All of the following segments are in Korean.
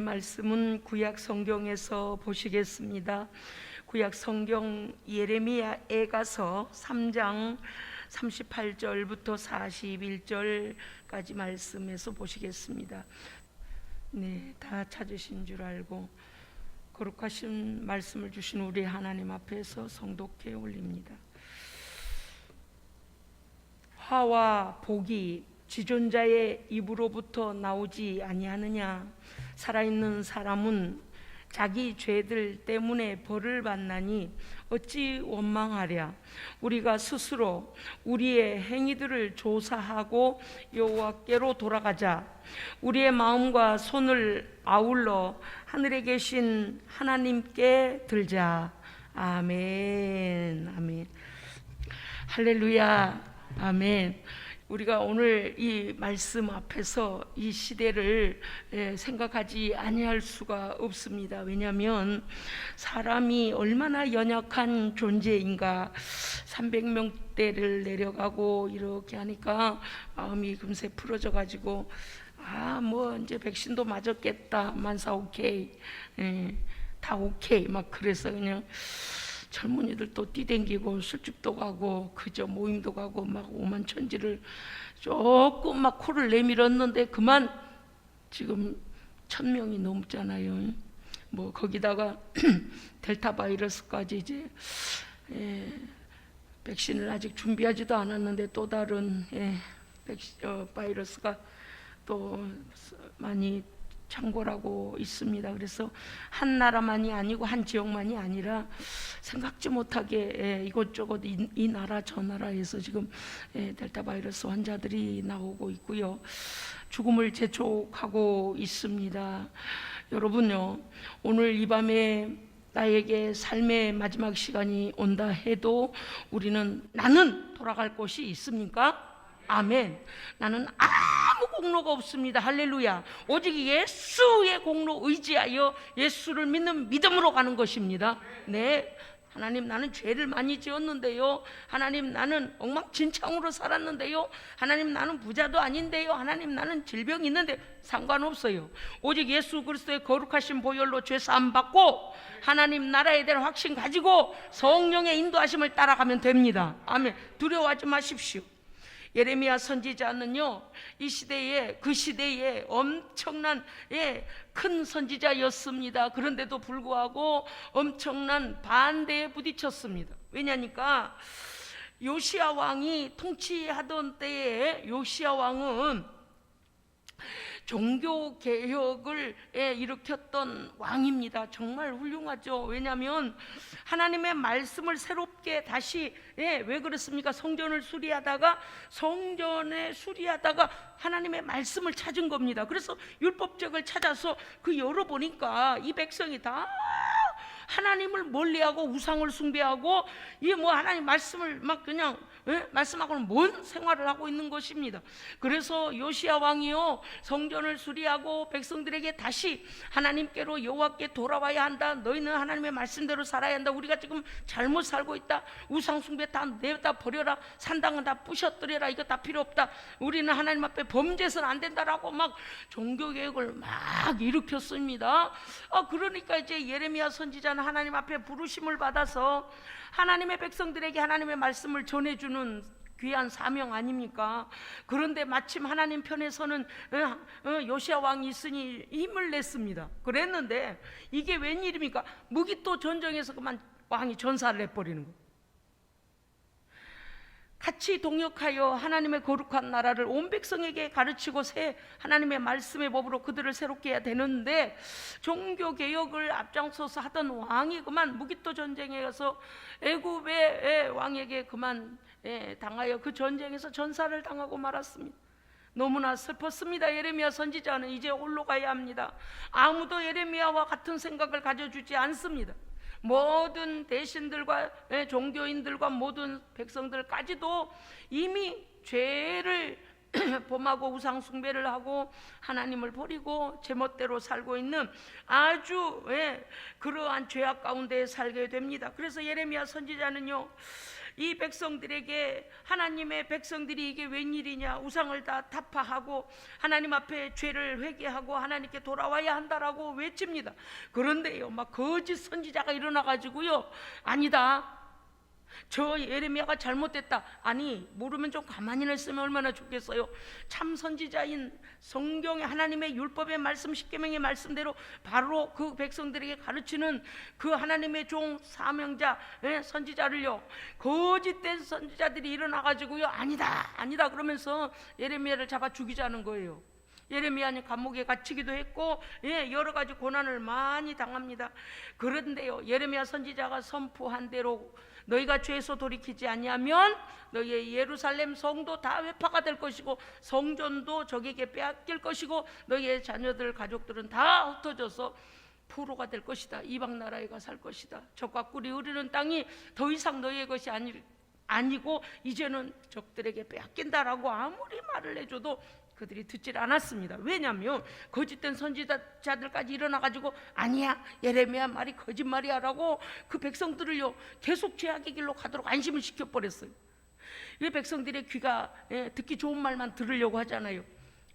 말씀은 구약 성경에서 보시겠습니다. 구약 성경 예레미야에 가서 3장 38절부터 41절까지 말씀에서 보시겠습니다. 네, 다 찾으신 줄 알고 거룩하신 말씀을 주신 우리 하나님 앞에서 성독해 올립니다. 화와 복이 지존자의 입으로부터 나오지 아니하느냐. 살아있는 사람은 자기 죄들 때문에 벌을 받나니 어찌 원망하랴. 우리가 스스로 우리의 행위들을 조사하고 여호와께로 돌아가자. 우리의 마음과 손을 아울러 하늘에 계신 하나님께 들자. 아멘. 아멘. 할렐루야. 아멘. 우리가 오늘 이 말씀 앞에서 이 시대를 생각하지 아니할 수가 없습니다. 왜냐하면 사람이 얼마나 연약한 존재인가. 300명대를 내려가고 이렇게 하니까 마음이 금세 풀어져 가지고 뭐 이제 백신도 맞았겠다. 만사 오케이. 다 오케이. 막 그래서 그냥 젊은이들도 뛰댕기고 술집도 가고 그저 모임도 가고 막 오만천지를 조금 막 코를 내밀었는데 그만 지금 1000명이 넘잖아요. 뭐 거기다가 델타 바이러스까지 이제 백신을 아직 준비하지도 않았는데 또 다른 바이러스가 또 많이 창궐하고 있습니다. 그래서 한 나라만이 아니고 한 지역만이 아니라 생각지 못하게 이곳저곳 이 나라 저 나라에서 지금 델타 바이러스 환자들이 나오고 있고요. 죽음을 재촉하고 있습니다. 여러분요, 오늘 이 밤에 나에게 삶의 마지막 시간이 온다 해도 우리는 나는 돌아갈 곳이 있습니까? 아멘. 나는 아무 공로가 없습니다. 할렐루야. 오직 예수의 공로 의지하여 예수를 믿는 믿음으로 가는 것입니다. 네. 하나님, 나는 죄를 많이 지었는데요. 하나님, 나는 엉망진창으로 살았는데요. 하나님, 나는 부자도 아닌데요. 하나님, 나는 질병이 있는데 상관없어요. 오직 예수 그리스도의 거룩하신 보혈로 죄 사함 받고 하나님 나라에 대한 확신 가지고 성령의 인도하심을 따라가면 됩니다. 아멘. 두려워하지 마십시오. 예레미야 선지자는요, 이 시대에 그 시대에 엄청난 큰 선지자였습니다. 그런데도 불구하고 엄청난 반대에 부딪혔습니다. 왜냐니까 요시야 왕이 통치하던 때에 요시야 왕은 종교 개혁을 일으켰던 왕입니다. 정말 훌륭하죠. 왜냐하면 하나님의 말씀을 새롭게 다시 왜 그렇습니까? 성전을 수리하다가 하나님의 말씀을 찾은 겁니다. 그래서 율법책을 찾아서 그 열어보니까 이 백성이 다 하나님을 멀리하고 우상을 숭배하고 하나님 말씀을 막 그냥 말씀하고는 먼 생활을 하고 있는 것입니다. 그래서 요시야 왕이요, 성전을 수리하고 백성들에게 다시 하나님께로 여호와께 돌아와야 한다. 너희는 하나님의 말씀대로 살아야 한다. 우리가 지금 잘못 살고 있다. 우상 숭배 다 내다 버려라. 산당은 다 부셔뜨려라. 이거 다 필요 없다. 우리는 하나님 앞에 범죄해서는 안 된다라고 막 종교개혁을 막 일으켰습니다. 그러니까 이제 예레미야 선지자는 하나님 앞에 부르심을 받아서 하나님의 백성들에게 하나님의 말씀을 전해주는 귀한 사명 아닙니까? 그런데 마침 하나님 편에서는 요시야 왕이 있으니 힘을 냈습니다. 그랬는데 이게 웬일입니까? 무기토 전쟁에서 그만 왕이 전사를 해버리는 거예요. 같이 동역하여 하나님의 거룩한 나라를 온 백성에게 가르치고 새 하나님의 말씀의 법으로 그들을 새롭게 해야 되는데 종교개혁을 앞장서서 하던 왕이 그만 무기토 전쟁에 가서 애굽의 왕에게 그만 당하여 그 전쟁에서 전사를 당하고 말았습니다. 너무나 슬펐습니다. 예레미야 선지자는 이제 홀로 가야 합니다. 아무도 예레미야와 같은 생각을 가져주지 않습니다. 모든 대신들과 종교인들과 모든 백성들까지도 이미 죄를 범하고 우상 숭배를 하고 하나님을 버리고 제멋대로 살고 있는 아주 그러한 죄악 가운데 살게 됩니다. 그래서 예레미야 선지자는요, 이 백성들에게 하나님의 백성들이 이게 웬일이냐, 우상을 다 타파하고 하나님 앞에 죄를 회개하고 하나님께 돌아와야 한다라고 외칩니다. 그런데요, 막 거짓 선지자가 일어나가지고요, 아니다, 저 예레미야가 잘못됐다. 아니, 모르면 좀 가만히 있으면 얼마나 좋겠어요. 참 선지자인 성경의 하나님의 율법의 말씀, 십계명의 말씀대로 바로 그 백성들에게 가르치는 그 하나님의 종 사명자, 선지자를요, 거짓된 선지자들이 일어나가지고요, 아니다 아니다 그러면서 예레미야를 잡아 죽이자는 거예요. 예레미야는 감옥에 갇히기도 했고, 여러 가지 고난을 많이 당합니다. 그런데요, 예레미야 선지자가 선포한 대로 너희가 죄에서 돌이키지 아니하면 너희의 예루살렘 성도 다 회파가 될 것이고 성전도 적에게 빼앗길 것이고 너희의 자녀들 가족들은 다 흩어져서 포로가 될 것이다. 이방 나라에 가 살 것이다. 젖과 꿀이 흐르는 땅이 더 이상 너희의 것이 아니고 이제는 적들에게 빼앗긴다라고 아무리 말을 해줘도 그들이 듣질 않았습니다. 왜냐하면 거짓된 선지자들까지 일어나가지고 아니야, 예레미야 말이 거짓말이야 라고 그 백성들을요 계속 죄악의 길로 가도록 안심을 시켜버렸어요. 이 백성들의 귀가 듣기 좋은 말만 들으려고 하잖아요.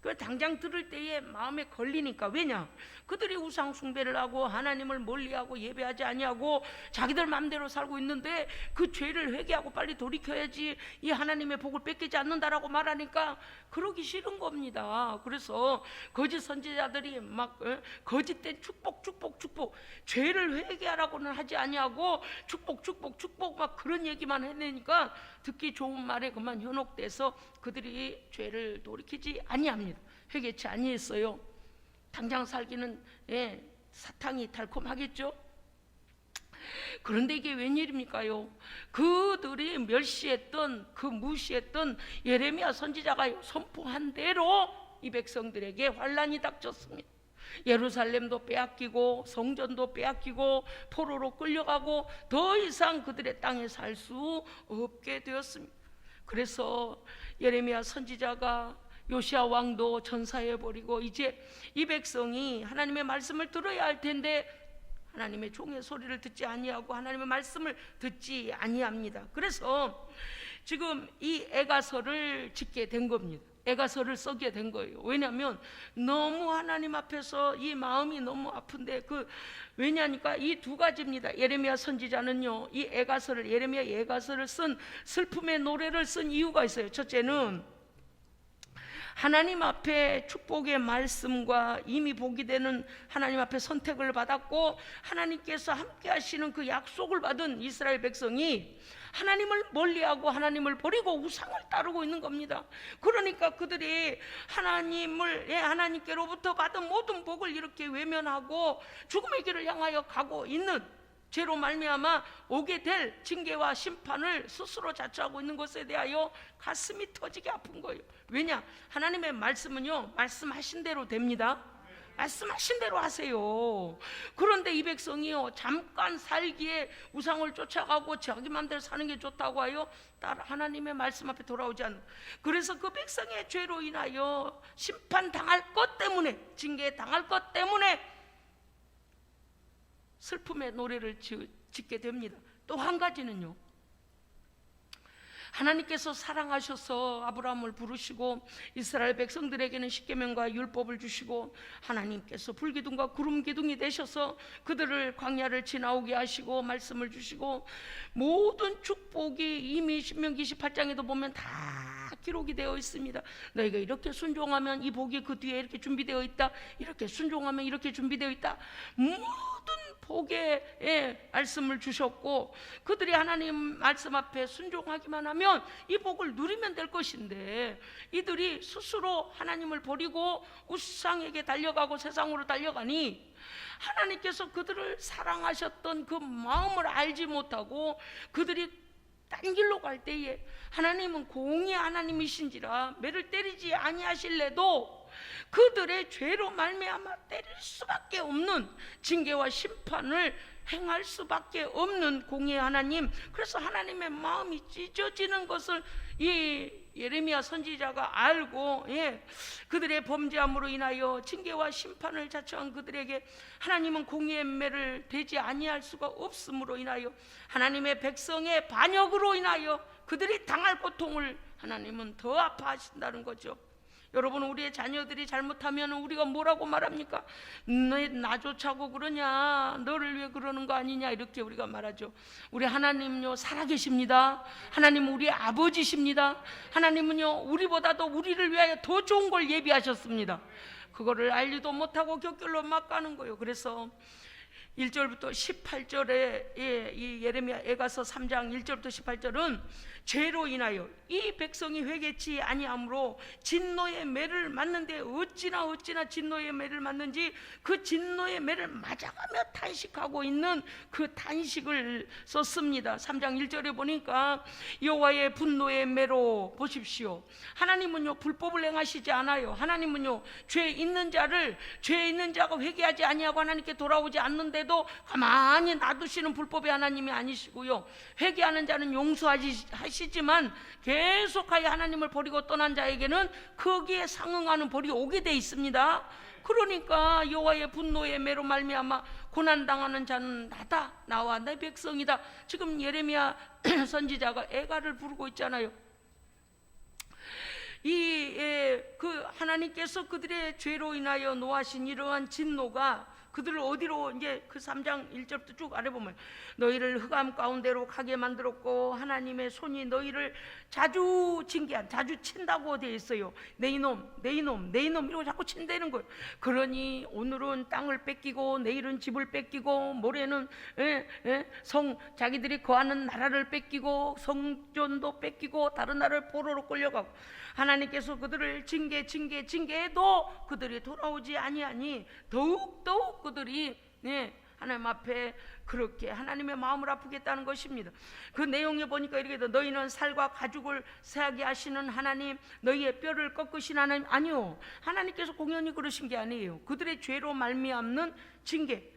그 당장 들을 때에 마음에 걸리니까. 왜냐? 그들이 우상 숭배를 하고 하나님을 멀리하고 예배하지 아니하고 자기들 마음대로 살고 있는데 그 죄를 회개하고 빨리 돌이켜야지 이 하나님의 복을 뺏기지 않는다라고 말하니까 그러기 싫은 겁니다. 그래서 거짓 선지자들이 막 거짓된 축복 죄를 회개하라고는 하지 아니하고 축복 막 그런 얘기만 해내니까 듣기 좋은 말에 그만 현혹돼서 그들이 죄를 돌이키지 아니합니다. 회개치 아니했어요. 당장 살기는 사탕이 달콤하겠죠. 그런데 이게 웬일입니까요? 그들이 멸시했던, 그 무시했던 예레미야 선지자가 선포한 대로 이 백성들에게 환란이 닥쳤습니다. 예루살렘도 빼앗기고 성전도 빼앗기고 포로로 끌려가고 더 이상 그들의 땅에 살 수 없게 되었습니다. 그래서 예레미야 선지자가 요시야 왕도 전사해버리고 이제 이 백성이 하나님의 말씀을 들어야 할 텐데 하나님의 종의 소리를 듣지 아니하고 하나님의 말씀을 듣지 아니합니다. 그래서 지금 이 애가서를 짓게 된 겁니다. 애가서를 쓰게 된 거예요. 왜냐하면 너무 하나님 앞에서 이 마음이 너무 아픈데 왜냐니까 이 두 가지입니다. 예레미야 선지자는요, 이 애가서를, 예레미야 애가서를 쓴 슬픔의 노래를 쓴 이유가 있어요. 첫째는 하나님 앞에 축복의 말씀과 이미 복이 되는 하나님 앞에 선택을 받았고 하나님께서 함께 하시는 그 약속을 받은 이스라엘 백성이 하나님을 멀리하고 하나님을 버리고 우상을 따르고 있는 겁니다. 그러니까 그들이 하나님께로부터 받은 모든 복을 이렇게 외면하고 죽음의 길을 향하여 가고 있는 죄로 말미암아 오게 될 징계와 심판을 스스로 자초하고 있는 것에 대하여 가슴이 터지게 아픈 거예요. 왜냐? 하나님의 말씀은요, 말씀하신 대로 됩니다. 말씀하신 대로 하세요. 그런데 이 백성이요, 잠깐 살기에 우상을 쫓아가고 자기 마음대로 사는 게 좋다고 하여 따라 하나님의 말씀 앞에 돌아오지 않는. 그래서 그 백성의 죄로 인하여 심판당할 것 때문에, 징계당할 것 때문에 슬픔의 노래를 짓게 됩니다. 또 한 가지는요, 하나님께서 사랑하셔서 아브라함을 부르시고 이스라엘 백성들에게는 십계명과 율법을 주시고 하나님께서 불기둥과 구름기둥이 되셔서 그들을 광야를 지나오게 하시고 말씀을 주시고 모든 축복이 이미 신명기 28장에도 보면 다 기록이 되어 있습니다. 너희가 이렇게 순종하면 이 복이 그 뒤에 이렇게 준비되어 있다, 이렇게 순종하면 이렇게 준비되어 있다, 모든 복의 말씀을 주셨고 그들이 하나님 말씀 앞에 순종하기만 하면 이 복을 누리면 될 것인데 이들이 스스로 하나님을 버리고 우상에게 달려가고 세상으로 달려가니 하나님께서 그들을 사랑하셨던 그 마음을 알지 못하고 그들이 딴 길로 갈 때에 하나님은 공의 하나님이신지라 매를 때리지 아니하실래도 그들의 죄로 말미암아 때릴 수밖에 없는 징계와 심판을 행할 수밖에 없는 공의 하나님. 그래서 하나님의 마음이 찢어지는 것을 이 예레미야 선지자가 알고 그들의 범죄함으로 인하여 징계와 심판을 자처한 그들에게 하나님은 공의의 매를 대지 아니할 수가 없으므로 인하여 하나님의 백성의 반역으로 인하여 그들이 당할 고통을 하나님은 더 아파하신다는 거죠. 여러분, 우리의 자녀들이 잘못하면 우리가 뭐라고 말합니까? 너 나조차고 그러냐, 너를 왜 그러는 거 아니냐, 이렇게 우리가 말하죠. 우리 하나님은요 살아계십니다. 하나님은 우리의 아버지십니다. 하나님은요 우리보다도 우리를 위하여 더 좋은 걸 예비하셨습니다. 그거를 알지도 못하고 곁길로 막 가는 거예요. 그래서 1절부터 18절에 이 예레미야 에가서 3장 1절부터 18절은 죄로 인하여 이 백성이 회개치 아니함으로 진노의 매를 맞는데 어찌나 진노의 매를 맞는지 그 진노의 매를 맞아가며 탄식하고 있는 그 탄식을 썼습니다. 3장 1절에 보니까 여호와의 분노의 매로 보십시오. 하나님은요 불법을 행하시지 않아요. 하나님은요 죄 있는 자가 회개하지 아니하고 하나님께 돌아오지 않는데도 가만히 놔두시는 불법의 하나님이 아니시고요, 회개하는 자는 용서하시지만 계속하여 하나님을 버리고 떠난 자에게는 거기에 상응하는 벌이 오게 돼 있습니다. 그러니까 여호와의 분노의 매로 말미암아 고난당하는 자는 나다, 나와 내 백성이다. 지금 예레미야 선지자가 애가를 부르고 있잖아요. 그 하나님께서 그들의 죄로 인하여 노하신 이러한 진노가 그들을 어디로, 이제 그 3장 1절부터 쭉 아래 보면 너희를 흑암 가운데로 가게 만들었고 하나님의 손이 너희를 자주 자주 친다고 되어 있어요. 내 이놈 이러고 자꾸 친다는 거예요. 그러니 오늘은 땅을 뺏기고 내일은 집을 뺏기고 모레는 자기들이 거하는 나라를 뺏기고 성전도 뺏기고 다른 나라를 포로로 끌려가고 하나님께서 그들을 징계해도 그들이 돌아오지 아니하니 더욱 그들이 하나님 앞에 그렇게 하나님의 마음을 아프겠다는 것입니다. 그 내용에 보니까 이렇게 돼. 너희는 살과 가죽을 새하게 하시는 하나님, 너희의 뼈를 꺾으신 하나님. 아니요, 하나님께서 공연히 그러신 게 아니에요. 그들의 죄로 말미암는 징계,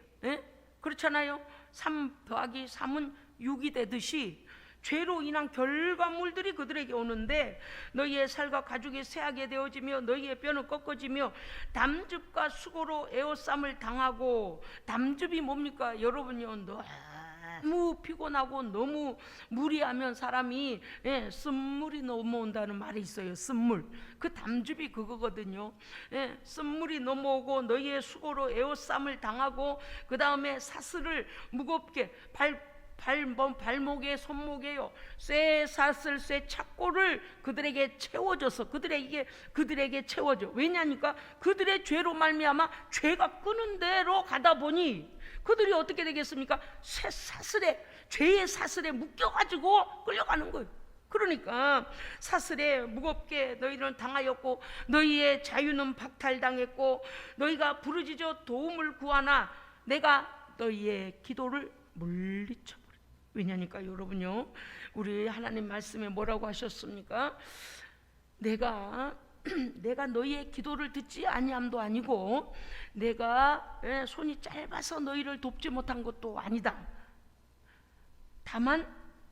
그렇잖아요. 3 더하기 3은 6이 되듯이 죄로 인한 결과물들이 그들에게 오는데 너희의 살과 가죽이 새하게 되어지며 너희의 뼈는 꺾어지며 담즙과 수고로 에워쌈을 당하고, 담즙이 뭡니까? 여러분요, 너무 피곤하고 너무 무리하면 사람이 쓴물이 넘어온다는 말이 있어요. 쓴물, 그 담즙이 그거거든요. 쓴물이 넘어오고 너희의 수고로 에워쌈을 당하고 그 다음에 사슬을 무겁게 발목에 손목에요 쇠 사슬 쇠 착고를 그들에게 채워줘서 그들에게 채워줘. 왜냐니까 그들의 죄로 말미암아 죄가 끄는 대로 가다 보니 그들이 어떻게 되겠습니까? 죄의 사슬에 묶여가지고 끌려가는 거예요. 그러니까 사슬에 무겁게 너희는 당하였고 너희의 자유는 박탈당했고 너희가 부르짖어 도움을 구하나 내가 너희의 기도를 물리쳐버려. 왜냐니까 여러분요, 우리 하나님 말씀에 뭐라고 하셨습니까? 내가 너희의 기도를 듣지 아니함도 아니고 내가 손이 짧아서 너희를 돕지 못한 것도 아니다. 다만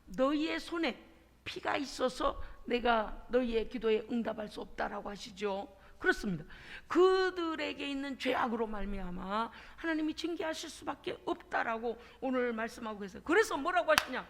너희의 손에 피가 있어서 내가 너희의 기도에 응답할 수 없다라고 하시죠. 그렇습니다. 그들에게 있는 죄악으로 말미암아 하나님이 징계하실 수밖에 없다라고 오늘 말씀하고 계세요. 그래서 뭐라고 하시냐?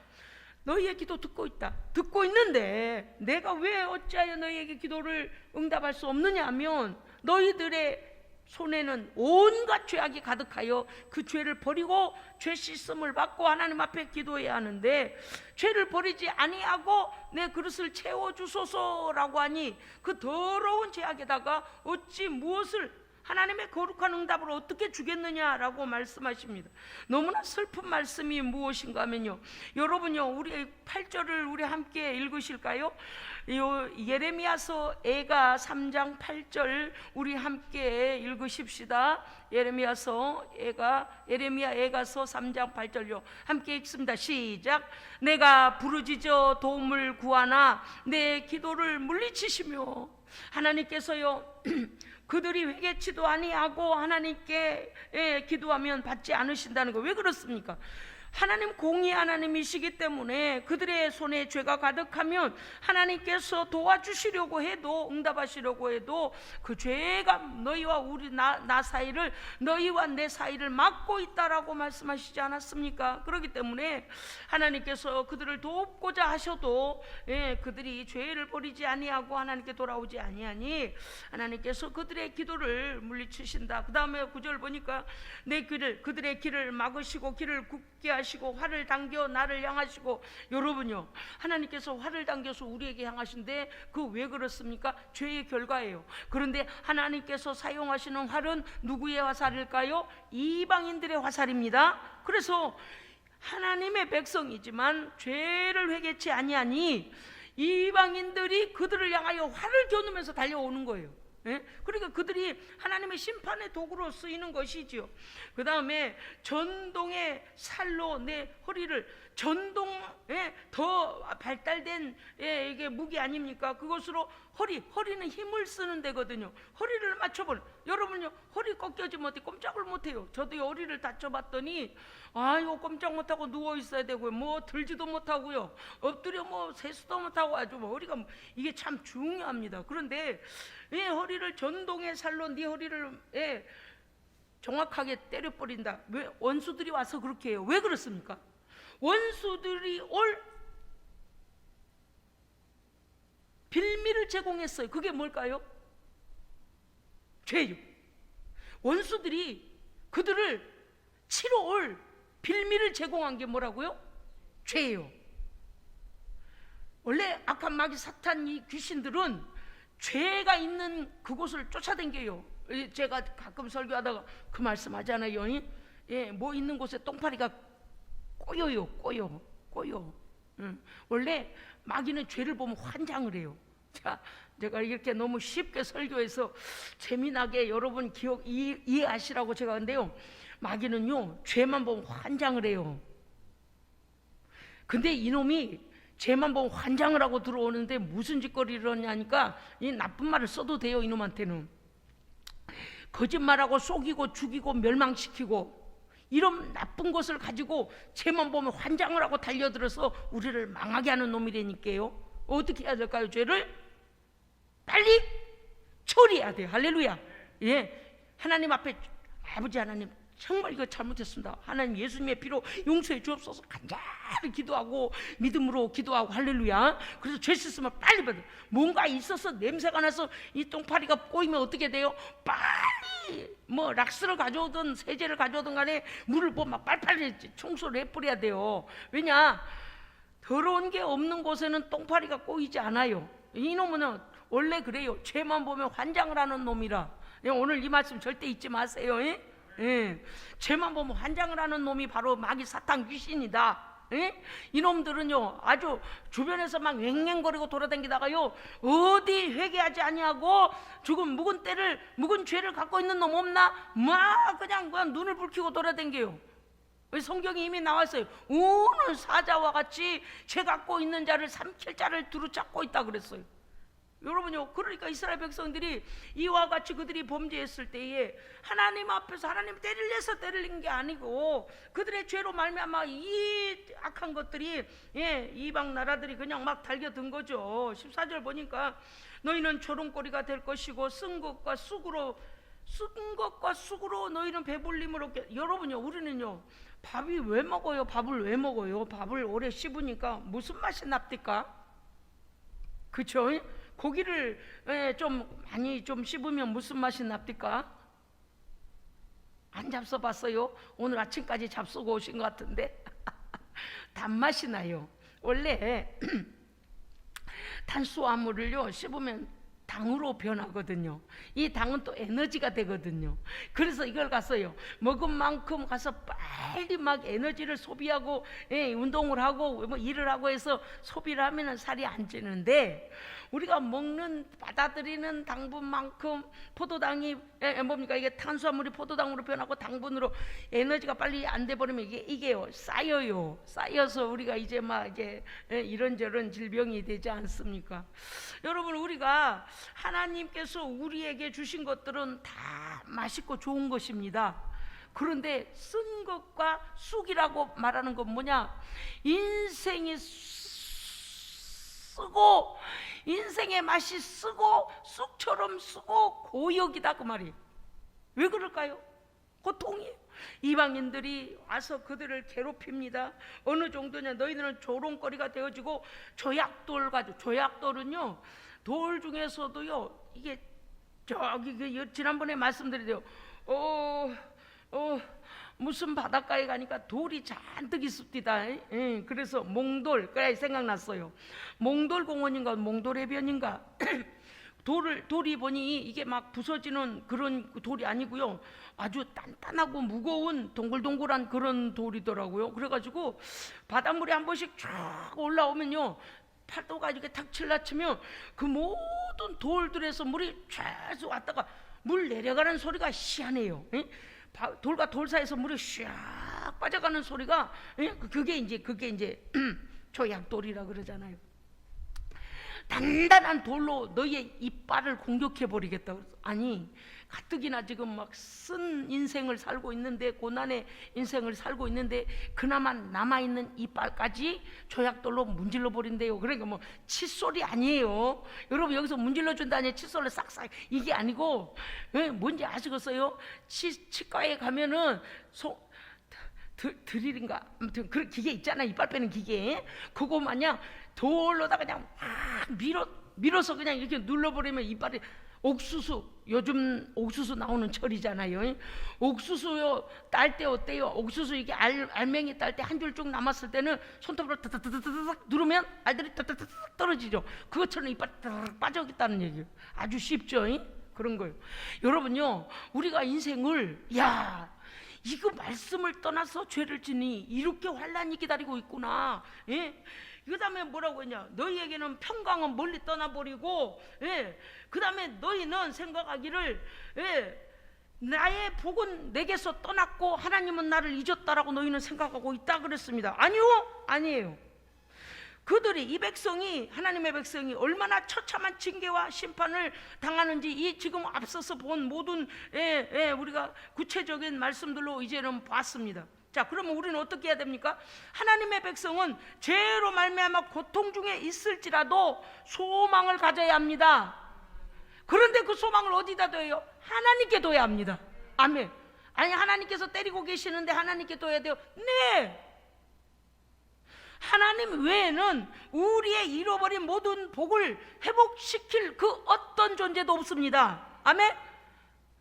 너희의 기도 듣고 있다. 듣고 있는데 내가 왜 어찌하여 너희에게 기도를 응답할 수 없느냐 하면 너희들의 손에는 온갖 죄악이 가득하여 그 죄를 버리고 죄 씻음을 받고 하나님 앞에 기도해야 하는데 죄를 버리지 아니하고 내 그릇을 채워주소서라고 하니 그 더러운 죄악에다가 어찌 무엇을 하나님의 거룩한 응답을 어떻게 주겠느냐라고 말씀하십니다. 너무나 슬픈 말씀이 무엇인가 하면요, 여러분요, 우리 8절을 우리 함께 읽으실까요? 예레미야서 에가 3장 8절 우리 함께 읽으십시다. 예레미야 에가서 3장 8절요. 함께 읽습니다. 시작. 내가 부르짖어 도움을 구하나 내 기도를 물리치시며, 하나님께서요 그들이 회개치도 아니하고 하나님께 기도하면 받지 않으신다는 거. 왜 그렇습니까? 하나님 공의 하나님이시기 때문에 그들의 손에 죄가 가득하면 하나님께서 도와주시려고 해도, 응답하시려고 해도 그 죄가 너희와 나 사이를, 너희와 내 사이를 막고 있다라고 말씀하시지 않았습니까? 그렇기 때문에 하나님께서 그들을 돕고자 하셔도 그들이 죄를 버리지 아니하고 하나님께 돌아오지 아니하니 하나님께서 그들의 기도를 물리치신다. 그 다음에 9절 보니까 그들의 길을 막으시고 길을 굳게 하시고 활을 당겨 나를 향하시고. 여러분요, 하나님께서 활을 당겨서 우리에게 향하신데 그 왜 그렇습니까? 죄의 결과예요. 그런데 하나님께서 사용하시는 활은 누구의 화살일까요? 이방인들의 화살입니다. 그래서 하나님의 백성이지만 죄를 회개치 아니하니 이방인들이 그들을 향하여 활을 겨누면서 달려오는 거예요. 그러니까 그들이 하나님의 심판의 도구로 쓰이는 것이지요. 그 다음에 전동의 살로 내 허리를, 전동에 더 발달된 이게 무기 아닙니까? 그것으로 허리는 힘을 쓰는 데거든요. 허리를 맞춰버려. 여러분요, 허리 꺾여지면 어떻게 꼼짝을 못해요. 저도 허리를 다쳐봤더니 이거 꼼짝 못하고 누워 있어야 되고요, 뭐 들지도 못하고요, 엎드려 뭐 세수도 못하고 아주 허리가 이게 참 중요합니다. 그런데 허리를 전동의 살로 네 허리를 정확하게 때려버린다. 왜? 원수들이 와서 그렇게 해요. 왜 그렇습니까? 원수들이 올 빌미를 제공했어요. 그게 뭘까요? 죄요. 원수들이 그들을 치러 올 빌미를 제공한 게 뭐라고요? 죄예요. 원래 악한 마귀 사탄 이 귀신들은 죄가 있는 그곳을 쫓아다녀요. 제가 가끔 설교하다가 그 말씀 하잖아요. 뭐 있는 곳에 똥파리가 꼬여요. 꼬여. 원래 마귀는 죄를 보면 환장을 해요. 자, 제가 이렇게 너무 쉽게 설교해서 재미나게 여러분 이해하시라고 제가 근데요, 마귀는요 죄만 보면 환장을 해요. 근데 이놈이 죄만 보면 환장을 하고 들어오는데 무슨 짓거리를 하냐니까 이 나쁜 말을 써도 돼요. 이놈한테는 거짓말하고 속이고 죽이고 멸망시키고 이런 나쁜 것을 가지고 죄만 보면 환장을 하고 달려들어서 우리를 망하게 하는 놈이라니까요. 어떻게 해야 될까요? 죄를 빨리 처리해야 돼요. 할렐루야. 하나님 앞에, 아버지 하나님 정말 이거 잘못했습니다. 하나님 예수님의 피로 용서해 주옵소서. 간절히 기도하고 믿음으로 기도하고. 할렐루야. 그래서 죄 씻으면 빨리 받아. 뭔가 있어서 냄새가 나서 이 똥파리가 꼬이면 어떻게 돼요? 빨리 뭐 락스를 가져오든 세제를 가져오든 간에 물을 부어 빨리빨리 청소를 해버려야 돼요. 왜냐? 더러운 게 없는 곳에는 똥파리가 꼬이지 않아요. 이놈은 원래 그래요. 죄만 보면 환장을 하는 놈이라. 오늘 이 말씀 절대 잊지 마세요. 죄만 보면 환장을 하는 놈이 바로 마귀 사탄 귀신이다. 이놈들은요 아주 주변에서 막 왱왱거리고 돌아다니다가요 어디 회개하지 아니하고 죽은 묵은 죄를 갖고 있는 놈 없나? 그냥 눈을 붉히고 돌아다녀요. 성경이 이미 나왔어요. 우는 사자와 같이 죄 갖고 있는 자를 삼킬 자를 두루 찾고 있다 그랬어요. 여러분요, 그러니까 이스라엘 백성들이 이와 같이 그들이 범죄했을 때에 하나님 앞에서 하나님 때리려서 때리는 게 아니고 그들의 죄로 말미암아 이 악한 것들이 이방 나라들이 그냥 막 달겨든 거죠. 14절 보니까 너희는 조롱거리가 될 것이고 쓴 것과 쑥으로 너희는 배불림으로. 여러분요, 우리는요 밥이 왜 먹어요? 밥을 왜 먹어요? 밥을 오래 씹으니까 무슨 맛이 납니까? 그쵸? 고기를 좀 많이 좀 씹으면 무슨 맛이 납니까? 안 잡숴봤어요? 오늘 아침까지 잡수고 오신 것 같은데 단맛이 나요. 원래 탄수화물을요 씹으면 당으로 변하거든요. 이 당은 또 에너지가 되거든요. 그래서 이걸 가서요 먹은 만큼 가서 빨리 막 에너지를 소비하고 운동을 하고 뭐 일을 하고 해서 소비를 하면은 살이 안 찌는데, 우리가 받아들이는 당분만큼 포도당이 뭡니까? 이게 탄수화물이 포도당으로 변하고 당분으로 에너지가 빨리 안 돼 버리면 이게요 쌓여서 우리가 이제 이런저런 질병이 되지 않습니까? 여러분, 우리가 하나님께서 우리에게 주신 것들은 다 맛있고 좋은 것입니다. 그런데 쓴 것과 쑥이라고 말하는 건 뭐냐? 인생이 쓰고 인생의 맛이 쓰고 쑥처럼 쓰고 고역이다 그 말이에요. 왜 그럴까요? 고통이에요. 이방인들이 와서 그들을 괴롭힙니다. 어느 정도냐? 너희들은 조롱거리가 되어지고 조약돌 가지고, 조약돌은요 돌 중에서도요 이게 저기 지난번에 말씀드렸대요. 무슨 바닷가에 가니까 돌이 잔뜩 있습니다. 그래서 몽돌, 그래 생각났어요. 몽돌 공원인가 몽돌 해변인가 돌이 보니 이게 막 부서지는 그런 돌이 아니고요, 아주 단단하고 무거운 동글동글한 그런 돌이더라고요. 그래가지고 바닷물에 한 번씩 쫙 올라오면요, 파도가 이렇게 탁 칠라치면 그 모든 돌들에서 물이 쫙 왔다가 물 내려가는 소리가 희한해요. 돌과 돌 사이에서 물이 샥 빠져가는 소리가, 그게 이제 조약돌이라 그러잖아요. 단단한 돌로 너희의 이빨을 공격해 버리겠다. 아니, 가뜩이나 지금 막 쓴 인생을 살고 있는데, 고난의 인생을 살고 있는데 그나마 남아있는 이빨까지 조약돌로 문질러 버린대요. 그러니까 뭐 칫솔이 아니에요. 여러분, 여기서 문질러 준다니 칫솔로 싹싹, 이게 아니고 뭔지 아시겠어요? 치과에 가면은 드릴인가 아무튼 그 기계 있잖아, 이빨 빼는 기계. 그거 마냥 돌로다가 그냥 확 밀어서 그냥 이렇게 눌러버리면 이빨이, 옥수수, 요즘 옥수수 나오는 철이잖아요. 옥수수요 딸 때 어때요? 옥수수 이게 알맹이 딸 때 한 줄 쭉 남았을 때는 손톱으로 타타타타타닥 누르면 알들이 타타타닥 떨어지죠. 그것처럼 이빨이 빠져있다는 얘기예요. 아주 쉽죠? 그런 거예요. 여러분요, 우리가 인생을, 이거 말씀을 떠나서 죄를 지니 이렇게 환난이 기다리고 있구나. 그 다음에 뭐라고 했냐? 너희에게는 평강은 멀리 떠나버리고, 그 다음에 너희는 생각하기를, 나의 복은 내게서 떠났고 하나님은 나를 잊었다라고 너희는 생각하고 있다 그랬습니다. 아니에요. 그들이, 이 백성이, 하나님의 백성이 얼마나 처참한 징계와 심판을 당하는지 이 지금 앞서서 본 모든 우리가 구체적인 말씀들로 이제는 봤습니다. 자, 그러면 우리는 어떻게 해야 됩니까? 하나님의 백성은 죄로 말미암아 고통 중에 있을지라도 소망을 가져야 합니다. 그런데 그 소망을 어디다 둬요? 하나님께 둬야 합니다. 아멘. 아니, 하나님께서 때리고 계시는데 하나님께 둬야 돼요? 네. 하나님 외에는 우리의 잃어버린 모든 복을 회복시킬 그 어떤 존재도 없습니다. 아멘.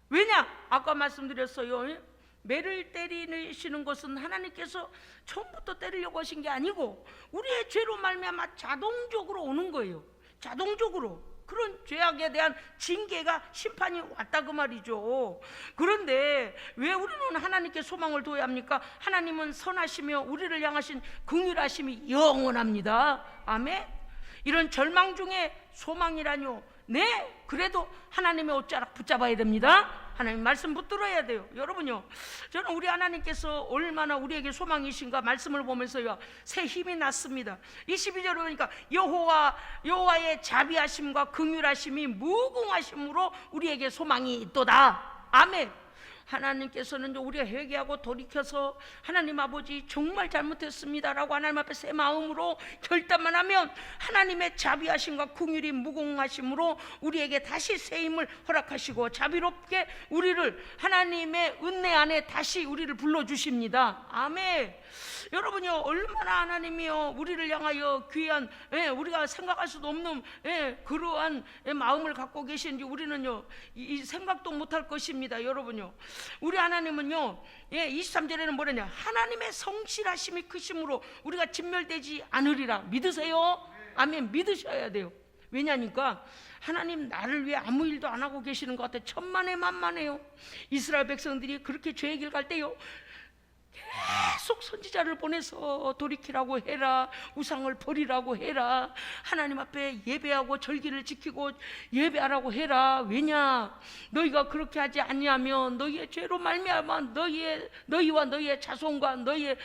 왜냐? 아까 말씀드렸어요. 매를 때리시는 것은 하나님께서 처음부터 때리려고 하신 게 아니고 우리의 죄로 말미암아 자동적으로 오는 거예요. 자동적으로 그런 죄악에 대한 징계가, 심판이 왔다 그 말이죠. 그런데 왜 우리는 하나님께 소망을 둬야 합니까? 하나님은 선하시며 우리를 향하신 긍휼하심이 영원합니다. 아멘. 이런 절망 중에 소망이라뇨? 네, 그래도 하나님의 옷자락 붙잡아야 됩니다. 하나님 말씀 붙들어야 돼요. 여러분요, 저는 우리 하나님께서 얼마나 우리에게 소망이신가 말씀을 보면서요 새 힘이 났습니다. 22절에 보니까 여호와의 자비하심과 긍휼하심이 무궁하심으로 우리에게 소망이 있도다. 아멘. 하나님께서는 우리가 회개하고 돌이켜서 하나님 아버지 정말 잘못했습니다라고 하나님 앞에 새 마음으로 결단만 하면 하나님의 자비하심과 긍휼이 무궁하심으로 우리에게 다시 새 힘을 허락하시고 자비롭게 우리를 하나님의 은혜 안에 다시 우리를 불러주십니다. 아멘. 여러분요, 얼마나 하나님이요 우리를 향하여 귀한, 우리가 생각할 수도 없는 그러한 마음을 갖고 계신지 우리는요 이 생각도 못할 것입니다. 여러분요, 우리 하나님은요 23절에는 뭐라냐? 하나님의 성실하심이 크심으로 우리가 진멸되지 않으리라. 믿으세요? 아멘. 믿으셔야 돼요. 왜냐니까 하나님 나를 위해 아무 일도 안 하고 계시는 것 같아. 천만에만만해요. 이스라엘 백성들이 그렇게 죄의 길 갈 때요 계속 선지자를 보내서 돌이키라고 해라, 우상을 버리라고 해라, 하나님 앞에 예배하고 절기를 지키고 예배하라고 해라. 왜냐? 너희가 그렇게 하지 아니하면 너희의 죄로 말미암아 너희와 너희의 자손과 너희의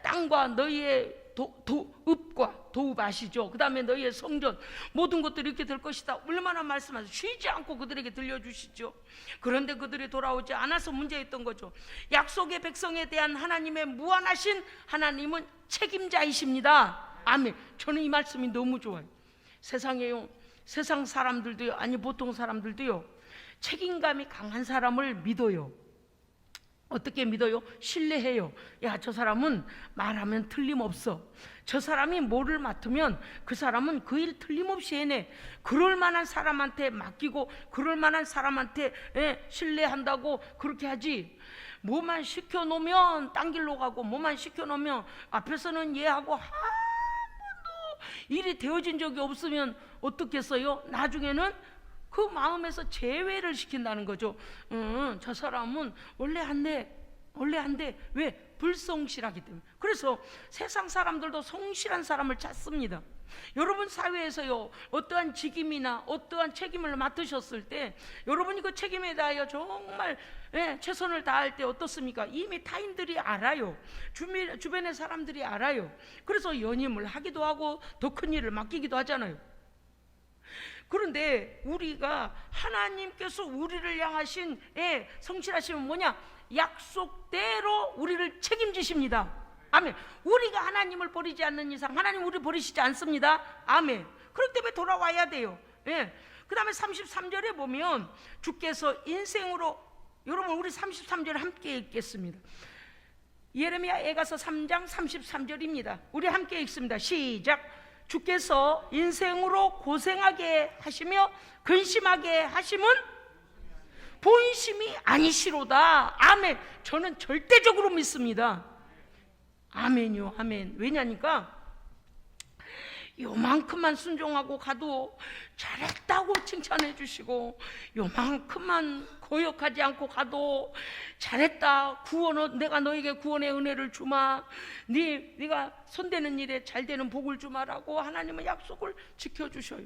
땅과 너희의 읍과 도읍 아시죠? 그 다음에 너희의 성전 모든 것들이 이렇게 될 것이다. 얼마나 말씀하세요. 쉬지 않고 그들에게 들려주시죠. 그런데 그들이 돌아오지 않아서 문제였던 거죠. 약속의 백성에 대한 하나님의 무한하신 하나님은 책임자이십니다. 아멘. 저는 이 말씀이 너무 좋아요. 세상에요, 세상 사람들도요, 아니 보통 사람들도요, 책임감이 강한 사람을 믿어요. 어떻게 믿어요? 신뢰해요. 야, 저 사람은 말하면 틀림없어. 저 사람이 뭐를 맡으면 그 사람은 그 일 틀림없이 해내. 그럴 만한 사람한테 맡기고 그럴 만한 사람한테 신뢰한다고 그렇게 하지. 뭐만 시켜놓으면 딴 길로 가고 뭐만 시켜놓으면 앞에서는 얘하고 한 번도 일이 되어진 적이 없으면 어떻겠어요? 나중에는 그 마음에서 제외를 시킨다는 거죠. 저 사람은 원래 안 돼. 왜? 불성실하기 때문에. 그래서 세상 사람들도 성실한 사람을 찾습니다. 여러분 사회에서요, 어떠한 직임이나 어떠한 책임을 맡으셨을 때 여러분이 그 책임에 대하여 정말 최선을 다할 때 어떻습니까? 이미 타인들이 알아요. 주변의 사람들이 알아요. 그래서 연임을 하기도 하고 더 큰 일을 맡기기도 하잖아요. 그런데 우리가 하나님께서 우리를 향하신 성실하심은 뭐냐? 약속대로 우리를 책임지십니다. 아멘. 우리가 하나님을 버리지 않는 이상 하나님 우리 버리시지 않습니다. 아멘. 그렇기 때문에 돌아와야 돼요. 그 다음에 33절에 보면 주께서 인생으로, 여러분 우리 33절 함께 읽겠습니다. 예레미야 애가서 3장 33절입니다. 우리 함께 읽습니다. 시작. 주께서 인생으로 고생하게 하시며 근심하게 하심은 본심이 아니시로다. 아멘. 저는 절대적으로 믿습니다. 아멘요, 아멘. 왜냐니까 요만큼만 순종하고 가도 잘했다고 칭찬해 주시고, 요만큼만 거역하지 않고 가도 잘했다, 내가 너에게 구원의 은혜를 주마, 네가 손대는 일에 잘되는 복을 주마라고 하나님은 약속을 지켜주셔요.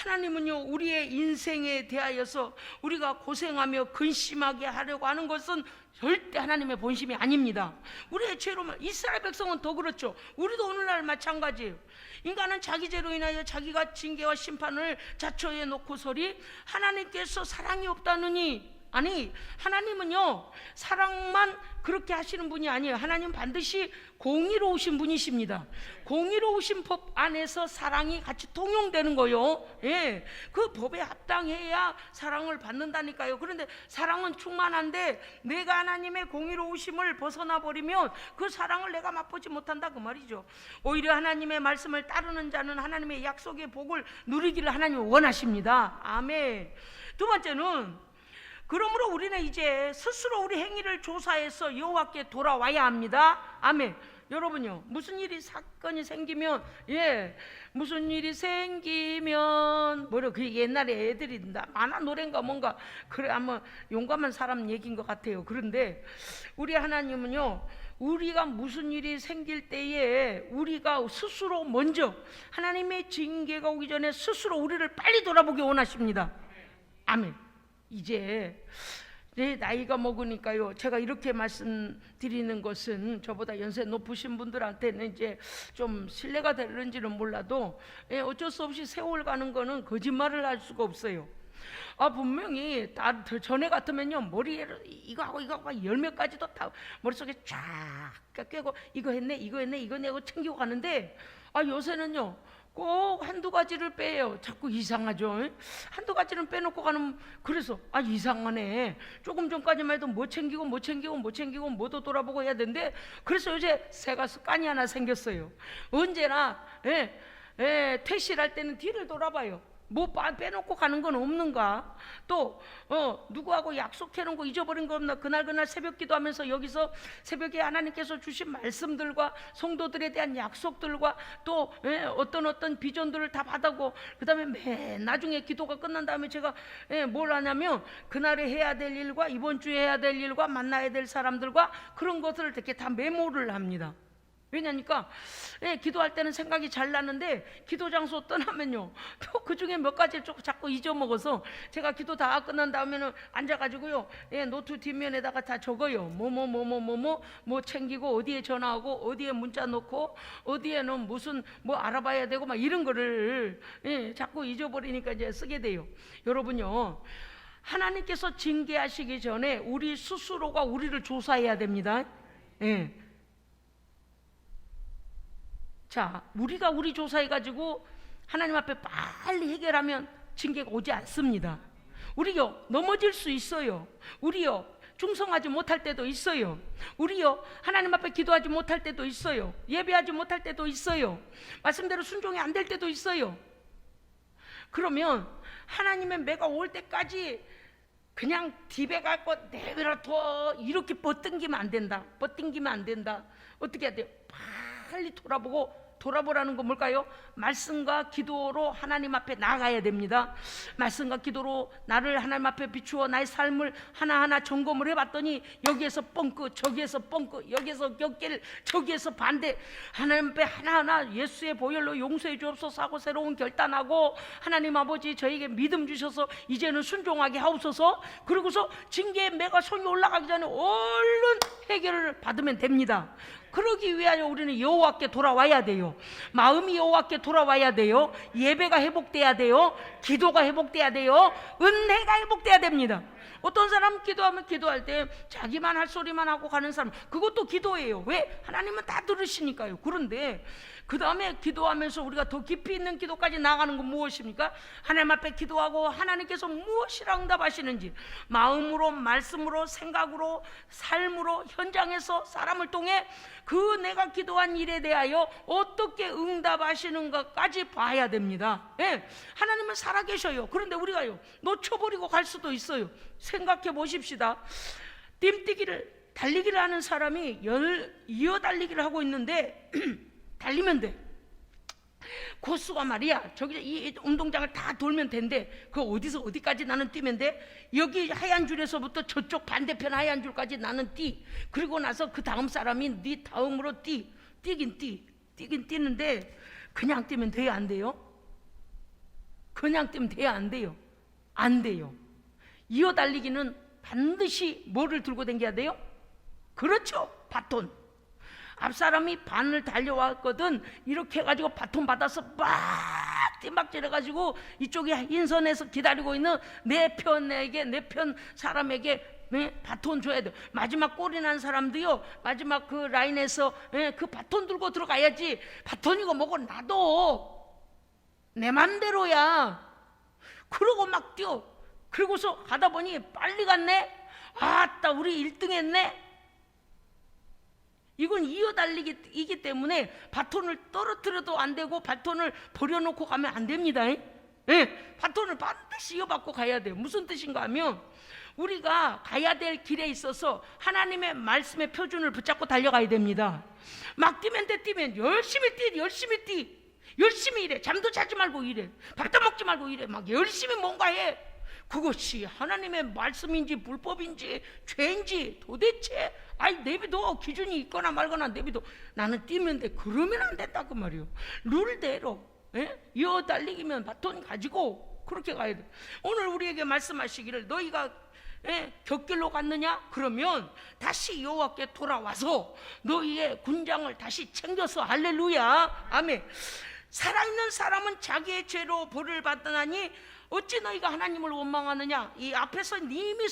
하나님은요, 우리의 인생에 대하여서 우리가 고생하며 근심하게 하려고 하는 것은 절대 하나님의 본심이 아닙니다. 우리의 죄로만, 이스라엘 백성은 더 그렇죠. 우리도 오늘날 마찬가지예요. 인간은 자기 죄로 인하여 자기가 징계와 심판을 자초해 놓고서리 하나님께서 사랑이 없다느니, 아니, 하나님은요 사랑만 그렇게 하시는 분이 아니에요. 하나님 반드시 공의로우신 분이십니다. 공의로우신 법 안에서 사랑이 같이 통용되는 거요. 그 법에 합당해야 사랑을 받는다니까요. 그런데 사랑은 충만한데 내가 하나님의 공의로우심을 벗어나 버리면 그 사랑을 내가 맛보지 못한다, 그 말이죠. 오히려 하나님의 말씀을 따르는 자는 하나님의 약속의 복을 누리기를 하나님은 원하십니다. 아멘. 두 번째는, 그러므로 우리는 이제 스스로 우리 행위를 조사해서 여호와께 돌아와야 합니다. 아멘. 여러분요, 무슨 일이 사건이 생기면, 무슨 일이 생기면 그 옛날에 애들이 만화 노래인가 뭔가 그래, 아마 용감한 사람 얘기인 것 같아요. 그런데 우리 하나님은요, 우리가 무슨 일이 생길 때에 우리가 스스로 먼저, 하나님의 징계가 오기 전에 스스로 우리를 빨리 돌아보기 원하십니다. 아멘. 이제 내 나이가 먹으니까요, 제가 이렇게 말씀드리는 것은 저보다 연세 높으신 분들한테는 이제 좀 신뢰가 되는지는 몰라도, 어쩔 수 없이 세월 가는 거는 거짓말을 할 수가 없어요. 분명히 전에 같으면요, 머리에 이거 하고 10몇 가지도 다 머릿속에 쫙 꿰고 이거 했네 하고 챙기고 가는데, 요새는요 꼭 한두 가지를 빼요. 자꾸 이상하죠. 한두 가지는 빼놓고 가는. 그래서 이상하네, 조금 전까지만 해도 뭐 챙기고 뭐도 돌아보고 해야 되는데, 그래서 요새 새가 습관이 하나 생겼어요. 언제나 퇴실할 때는 뒤를 돌아봐요. 뭐 빼놓고 가는 건 없는가? 또 누구하고 약속해놓은 거 잊어버린 거 없나? 그날 새벽 기도하면서 여기서 새벽에 하나님께서 주신 말씀들과 성도들에 대한 약속들과 또 어떤 비전들을 다 받았고, 그 다음에 맨 나중에 기도가 끝난 다음에 제가 뭘 하냐면, 그날에 해야 될 일과 이번 주에 해야 될 일과 만나야 될 사람들과 그런 것들을 이렇게 다 메모를 합니다. 왜냐니까 기도할 때는 생각이 잘 나는데 기도 장소 떠나면요 또 그중에 몇 가지를 자꾸 잊어먹어서 제가 기도 다 끝난 다음에는 앉아가지고요 노트 뒷면에다가 다 적어요. 뭐 챙기고 어디에 전화하고 어디에 문자 놓고 어디에는 무슨 뭐 알아봐야 되고 막 이런 거를 자꾸 잊어버리니까 이제 쓰게 돼요. 여러분요, 하나님께서 징계하시기 전에 우리 스스로가 우리를 조사해야 됩니다. 자, 우리가 우리 조사해가지고 하나님 앞에 빨리 해결하면 징계가 오지 않습니다. 우리요, 넘어질 수 있어요. 우리요, 충성하지 못할 때도 있어요. 우리요, 하나님 앞에 기도하지 못할 때도 있어요. 예배하지 못할 때도 있어요. 말씀대로 순종이 안 될 때도 있어요. 그러면 하나님의 매가 올 때까지 그냥 집에 갈 거 내버려둬 이렇게 버팅기면 안 된다. 버팅기면 안 된다. 어떻게 해야 돼요? 빨리 돌아보라는 건 뭘까요? 말씀과 기도로 하나님 앞에 나가야 됩니다. 말씀과 기도로 나를 하나님 앞에 비추어 나의 삶을 하나하나 점검을 해봤더니 여기에서 뻥끗, 저기에서 뻥끗, 여기에서 격길, 저기에서 반대, 하나님 앞에 하나하나 예수의 보혈로 용서해 주옵소서 하고 새로운 결단하고 하나님 아버지 저에게 믿음 주셔서 이제는 순종하게 하옵소서. 그러고서 징계의 매가 손이 올라가기 전에 얼른 해결을 받으면 됩니다. 그러기 위하여 우리는 여호와께 돌아와야 돼요. 마음이 여호와께 돌아와야 돼요. 예배가 회복돼야 돼요. 기도가 회복돼야 돼요. 은혜가 회복돼야 됩니다. 어떤 사람 기도하면 기도할 때 자기만 할 소리만 하고 가는 사람, 그것도 기도예요. 왜? 하나님은 다 들으시니까요. 그런데 그 다음에 기도하면서 우리가 더 깊이 있는 기도까지 나가는 건 무엇입니까? 하나님 앞에 기도하고 하나님께서 무엇이라 응답하시는지 마음으로, 말씀으로, 생각으로, 삶으로, 현장에서 사람을 통해 그 내가 기도한 일에 대하여 어떻게 응답하시는가까지 봐야 됩니다. 하나님은 살아계셔요. 그런데 우리가요 놓쳐버리고 갈 수도 있어요. 생각해 보십시다. 달리기를 하는 사람이 이어 달리기를 하고 있는데 달리면 돼. 코스가 말이야 저기 이 운동장을 다 돌면 된대. 그 어디서 어디까지 나는 뛰면 돼. 여기 하얀 줄에서부터 저쪽 반대편 하얀 줄까지 나는 뛰. 그리고 나서 그 다음 사람이 네 다음으로 뛰긴 뛰는데 그냥 뛰면 돼요, 안 돼요? 그냥 뛰면 돼요, 안 돼요? 안 돼요. 이어 달리기는 반드시 뭐를 들고 다녀야 돼요? 그렇죠, 바톤. 앞사람이 반을 달려왔거든. 이렇게 해가지고 바톤 받아서 막 띠막질해가지고 이쪽에 인선에서 기다리고 있는 내 편 사람에게 바톤 줘야 돼. 마지막 골이 난 사람도요 마지막 그 라인에서 그 바톤 들고 들어가야지. 바톤이고 뭐고 나도 내 맘대로야. 그러고 막 뛰어. 그러고서 가다 보니 빨리 갔네. 아따 우리 1등 했네. 이건 이어 달리기이기 때문에 바톤을 떨어뜨려도 안 되고 바톤을 버려놓고 가면 안 됩니다. 바톤을 반드시 이어받고 가야 돼요. 무슨 뜻인가 하면 우리가 가야 될 길에 있어서 하나님의 말씀의 표준을 붙잡고 달려가야 됩니다. 막 뛰면 열심히 일해. 잠도 자지 말고 일해. 밥도 먹지 말고 일해. 막 열심히 뭔가 해. 그것이 하나님의 말씀인지 불법인지 죄인지 도대체 내비도 기준이 있거나 말거나 내비도 나는 뛰면 돼. 그러면 안 된다 그 말이에요. 룰대로 이어 달리기면 바톤 가지고 그렇게 가야 돼. 오늘 우리에게 말씀하시기를 너희가 곁길로 갔느냐? 그러면 다시 여호와께 돌아와서 너희의 군장을 다시 챙겨서 할렐루야 아멘. 살아있는 사람은 자기의 죄로 벌을 받으나니 어찌 너희가 하나님을 원망하느냐. 이 앞에서 이미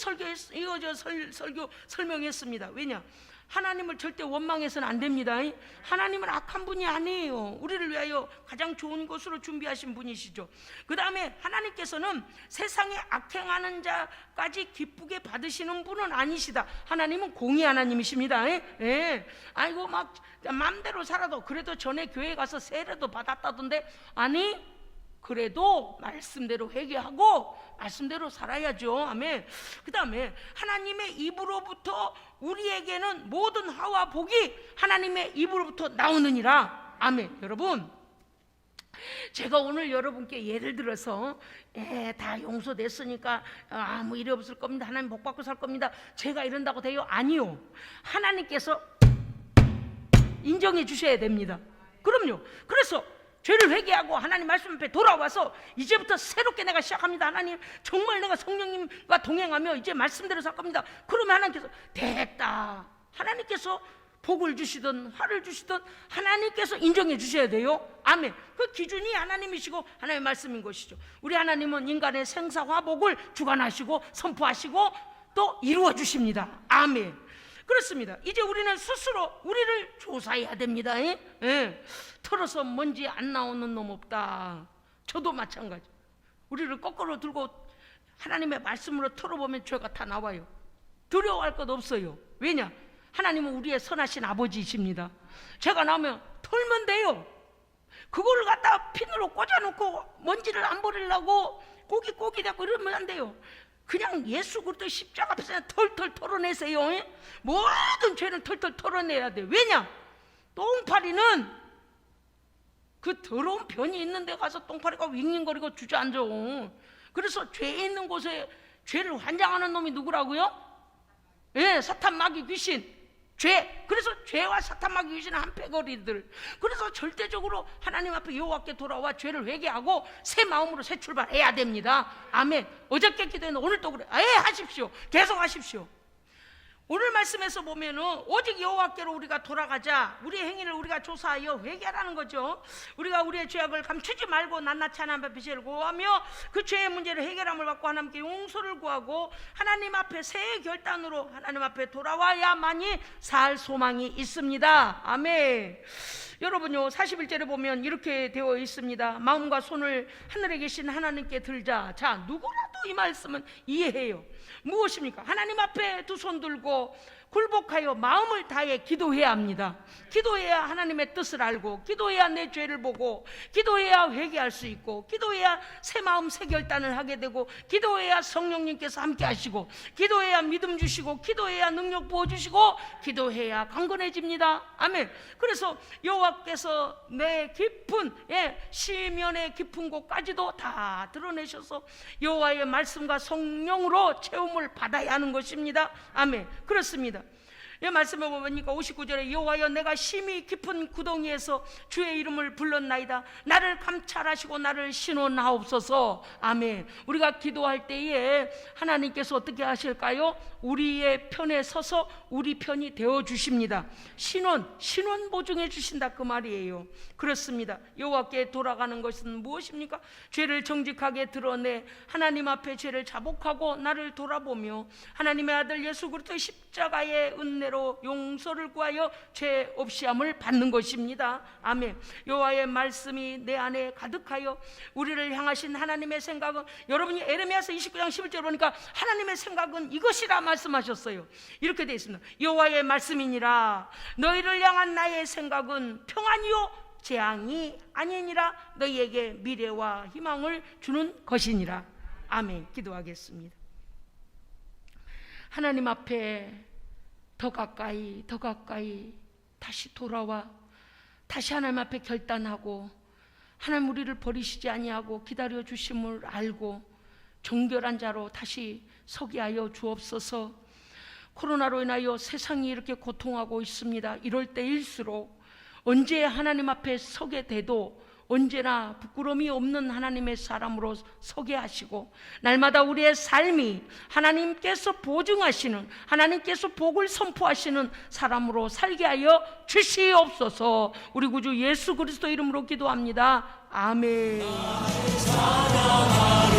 설명했습니다. 왜냐? 하나님을 절대 원망해서는 안 됩니다. 하나님은 악한 분이 아니에요. 우리를 위하여 가장 좋은 것으로 준비하신 분이시죠. 그 다음에 하나님께서는 세상에 악행하는 자까지 기쁘게 받으시는 분은 아니시다. 하나님은 공의 하나님이십니다. 아이고 막 마음대로 살아도 그래도 전에 교회 가서 세례도 받았다던데 아니 그래도 말씀대로 회개하고 말씀대로 살아야죠. 아멘. 그 다음에 하나님의 입으로부터 우리에게는 모든 화와 복이 하나님의 입으로부터 나오느니라. 아멘. 여러분, 제가 오늘 여러분께 예를 들어서 다 용서됐으니까 아무 일이 없을 겁니다. 하나님 복 받고 살 겁니다. 제가 이런다고 돼요? 아니요. 하나님께서 인정해 주셔야 됩니다. 그럼요. 그래서 죄를 회개하고 하나님 말씀 앞에 돌아와서 이제부터 새롭게 내가 시작합니다. 하나님 정말 내가 성령님과 동행하며 이제 말씀대로 살 겁니다. 그러면 하나님께서 됐다. 하나님께서 복을 주시든 화를 주시든 하나님께서 인정해 주셔야 돼요. 아멘. 그 기준이 하나님이시고 하나님의 말씀인 것이죠. 우리 하나님은 인간의 생사화복을 주관하시고 선포하시고 또 이루어 주십니다. 아멘. 그렇습니다. 이제 우리는 스스로 우리를 조사해야 됩니다. 털어서 먼지 안 나오는 놈 없다. 저도 마찬가지. 우리를 거꾸로 들고 하나님의 말씀으로 털어보면 죄가 다 나와요. 두려워할 것 없어요. 왜냐? 하나님은 우리의 선하신 아버지이십니다. 죄가 나오면 털면 돼요. 그걸 갖다 핀으로 꽂아놓고 먼지를 안 버리려고 꼬깃꼬깃 대고 이러면 안 돼요. 그냥 예수 그리스도 십자가 앞에서 털털 털어내세요. 모든 죄는 털털 털어내야 돼. 왜냐? 똥파리는 그 더러운 변이 있는 데 가서 똥파리가 윙윙거리고 주저앉아. 그래서 죄 있는 곳에 죄를 환장하는 놈이 누구라고요? 사탄 마귀 귀신. 죄. 그래서 죄와 사탄 마귀 귀신은 한패거리들. 그래서 절대적으로 하나님 앞에 여호와께 돌아와 죄를 회개하고 새 마음으로 새 출발해야 됩니다. 아멘. 어저께 기도했는데 오늘 또 그래. 하십시오. 계속 하십시오. 오늘 말씀에서 보면은 오직 여호와께로 우리가 돌아가자. 우리의 행위를 우리가 조사하여 회개하라는 거죠. 우리가 우리의 죄악을 감추지 말고 낱낱이 하나님 앞에 죄를 구하며 그 죄의 문제를 해결함을 받고 하나님께 용서를 구하고 하나님 앞에 새 결단으로 하나님 앞에 돌아와야만이 살 소망이 있습니다. 아멘. 여러분요 41절에 보면 이렇게 되어 있습니다. 마음과 손을 하늘에 계신 하나님께 들자. 자, 누구라도 이 말씀은 이해해요. 무엇입니까? 하나님 앞에 두 손 들고 굴복하여 마음을 다해 기도해야 합니다. 기도해야 하나님의 뜻을 알고, 기도해야 내 죄를 보고, 기도해야 회개할 수 있고, 기도해야 새 마음 새 결단을 하게 되고, 기도해야 성령님께서 함께 하시고, 기도해야 믿음 주시고, 기도해야 능력 부어주시고, 기도해야 강건해집니다. 아멘. 그래서 여호와께서 내 깊은 시면의 깊은 곳까지도 다 드러내셔서 여호와의 말씀과 성령으로 채움을 받아야 하는 것입니다. 아멘. 그렇습니다. 이 말씀을 보니까 59절에 여호와여 내가 심히 깊은 구덩이에서 주의 이름을 불렀나이다. 나를 감찰하시고 나를 신원하옵소서. 아멘. 우리가 기도할 때에 하나님께서 어떻게 하실까요? 우리의 편에 서서 우리 편이 되어주십니다. 신원 보증해 주신다 그 말이에요. 그렇습니다. 여호와께 돌아가는 것은 무엇입니까? 죄를 정직하게 드러내 하나님 앞에 죄를 자복하고 나를 돌아보며 하나님의 아들 예수 그리스도의 십자가의 은혜로 용서를 구하여 죄 없이함을 받는 것입니다. 아멘. 여호와의 말씀이 내 안에 가득하여 우리를 향하신 하나님의 생각은, 여러분이 에레미야서 29장 11절 보니까 하나님의 생각은 이것이라 말씀하셨어요. 이렇게 되어 있습니다. 여호와의 말씀이니라 너희를 향한 나의 생각은 평안이요 재앙이 아니니라 너희에게 미래와 희망을 주는 것이니라. 아멘. 기도하겠습니다. 하나님 앞에 더 가까이 다시 돌아와 다시 하나님 앞에 결단하고 하나님 우리를 버리시지 아니하고 기다려 주심을 알고 정결한 자로 다시 서게 하여 주옵소서. 코로나로 인하여 세상이 이렇게 고통하고 있습니다. 이럴 때일수록 언제 하나님 앞에 서게 돼도 언제나 부끄러움이 없는 하나님의 사람으로 서게 하시고 날마다 우리의 삶이 하나님께서 보증하시는, 하나님께서 복을 선포하시는 사람으로 살게 하여 주시옵소서. 우리 구주 예수 그리스도 이름으로 기도합니다. 아멘. 사랑하리라.